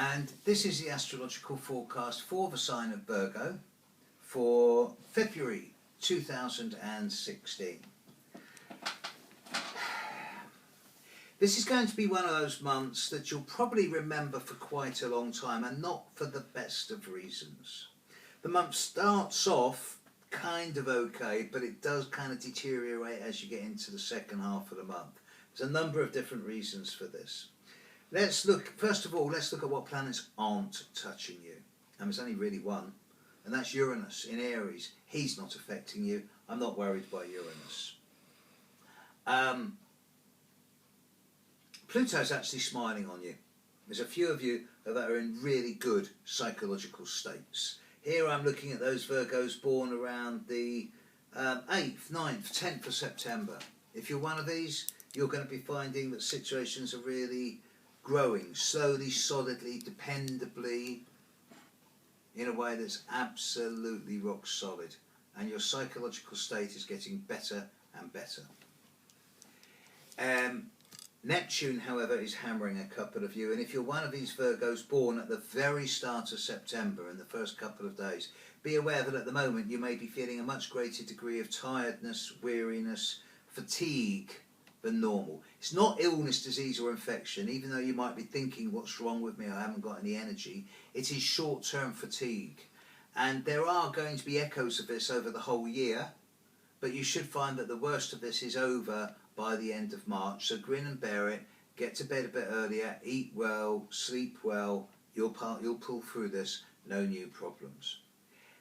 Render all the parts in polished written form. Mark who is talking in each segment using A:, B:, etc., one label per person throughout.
A: And this is the astrological forecast for the sign of Virgo for February 2016. This is going to be one of those months that you'll probably remember for quite a long time, and not for the best of reasons. The month starts off kind of okay, but it does kind of deteriorate as you get into the second half of the month. There's a number of different reasons for this. First of all, let's look at what planets aren't touching you. And there's only really one, and that's Uranus in Aries. He's not affecting you. I'm not worried by Uranus. Pluto's actually smiling on you. There's a few of you that are in really good psychological states. Here I'm looking at those Virgos born around the 8th, 9th, 10th of September. If you're one of these, you're going to be finding that situations are really growing slowly, solidly, dependably, in a way that's absolutely rock solid. And your psychological state is getting better and better. Neptune, however, is hammering a couple of you, and if you're one of these Virgos born at the very start of September, in the first couple of days, be aware that at the moment you may be feeling a much greater degree of tiredness, weariness, fatigue than normal. It's not illness, disease or infection, even though you might be thinking, what's wrong with me, I haven't got any energy. It is short-term fatigue, and there are going to be echoes of this over the whole year, but you should find that the worst of this is over by the end of March, so grin and bear it, get to bed a bit earlier, eat well, sleep well, you'll pull through this, no new problems.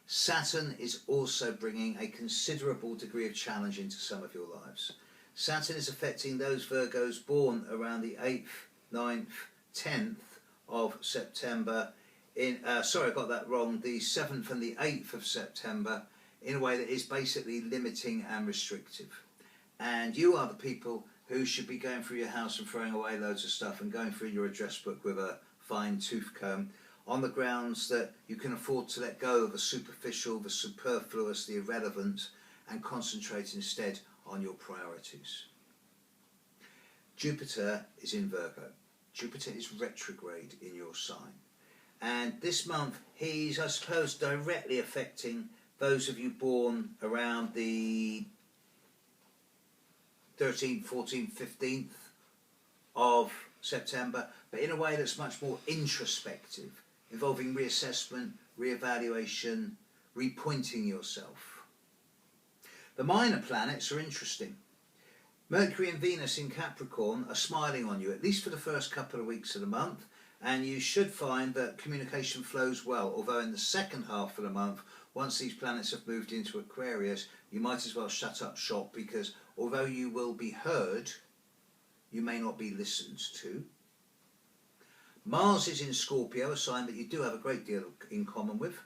A: Saturn is also bringing a considerable degree of challenge into some of your lives. Saturn is affecting those Virgos born around the 8th, 9th, 10th of September, sorry I got that wrong, the 7th and the 8th of September, in a way that is basically limiting and restrictive. And you are the people who should be going through your house and throwing away loads of stuff and going through your address book with a fine tooth comb on the grounds that you can afford to let go of the superficial, the superfluous, the irrelevant, and concentrate instead on your priorities. Jupiter is in Virgo. Jupiter is retrograde in your sign. And this month he's, I suppose, directly affecting those of you born around the 13th, 14th, 15th of September, but in a way that's much more introspective, involving reassessment, reevaluation, repointing yourself. The minor planets are interesting. Mercury and Venus in Capricorn are smiling on you, at least for the first couple of weeks of the month, and you should find that communication flows well, although in the second half of the month, once these planets have moved into Aquarius, you might as well shut up shop, because although you will be heard, you may not be listened to. Mars is in Scorpio, a sign that you do have a great deal in common with,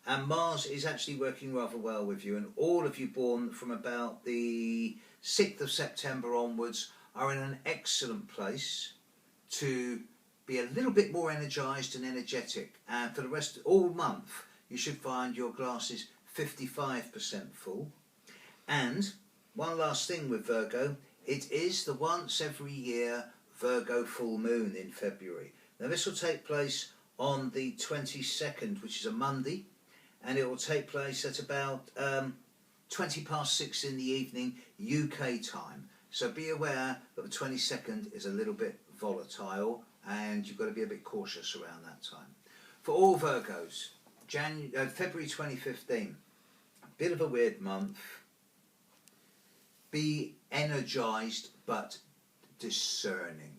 A: and Mars is actually working rather well with you, and all of you born from about the 6th of September onwards are in an excellent place to be a little bit more energised and energetic, and for the rest, all month, you should find your glass is 55% full. And one last thing with Virgo, it is the once every year Virgo full moon in February. Now this will take place on the 22nd, which is a Monday, and it will take place at about 20 past 6 in the evening UK time. So be aware that the 22nd is a little bit volatile, and you've got to be a bit cautious around that time. For all Virgos, February 2015, a bit of a weird month. Be energised but discerning.